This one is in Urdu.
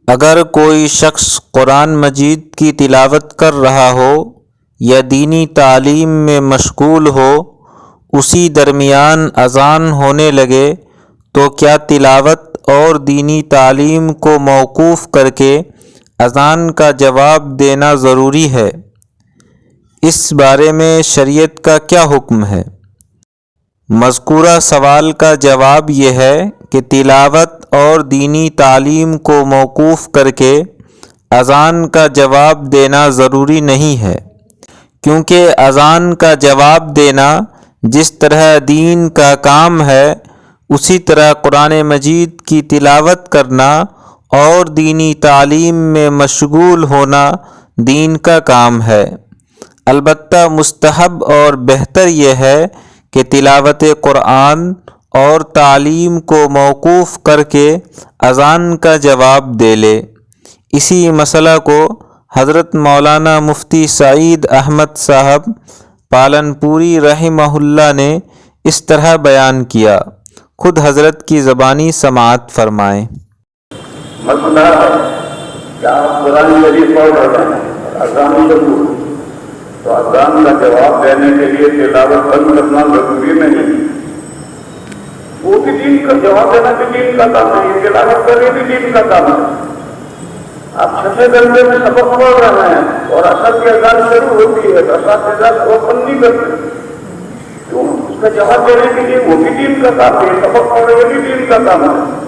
اگر کوئی شخص قرآن مجید کی تلاوت کر رہا ہو یا دینی تعلیم میں مشغول ہو، اسی درمیان اذان ہونے لگے تو کیا تلاوت اور دینی تعلیم کو موقوف کر کے اذان کا جواب دینا ضروری ہے؟ اس بارے میں شریعت کا کیا حکم ہے؟ مذکورہ سوال کا جواب یہ ہے کہ تلاوت اور دینی تعلیم کو موقوف کر کے اذان کا جواب دینا ضروری نہیں ہے، کیونکہ اذان کا جواب دینا جس طرح دین کا کام ہے، اسی طرح قرآن مجید کی تلاوت کرنا اور دینی تعلیم میں مشغول ہونا دین کا کام ہے۔ البتہ مستحب اور بہتر یہ ہے کہ تلاوت قرآن اور تعلیم کو موقوف کر کے اذان کا جواب دے لے۔ اسی مسئلہ کو حضرت مولانا مفتی سعید احمد صاحب پالنپوری رحمہ اللہ نے اس طرح بیان کیا، خود حضرت کی زبانی سماعت فرمائیں۔ مسئلہ کہ آپ قرآن شریف پڑھ رہے ہیں، اذان ضرور، تو اذان کا جواب دینے کے لیے تلاوت بند کرنا ضروری نہیں۔ وہ بھی دین کا جواب دینا بھی دین کا کام ہے، یہ تلاوت کرنا بھی دین کا کام ہے۔ آپ 6 گھنٹے میں سبق پڑھ رہے ہیں اور عصر کی اذان شروع ہوتی ہے تو عصر کے ساتھ سبق بند نہیں کرتے، تو اس کا جواب دینے کے لیے وہ بھی دین کا کام ہے، سبق پڑھ رہے بھی دین کا کام ہے۔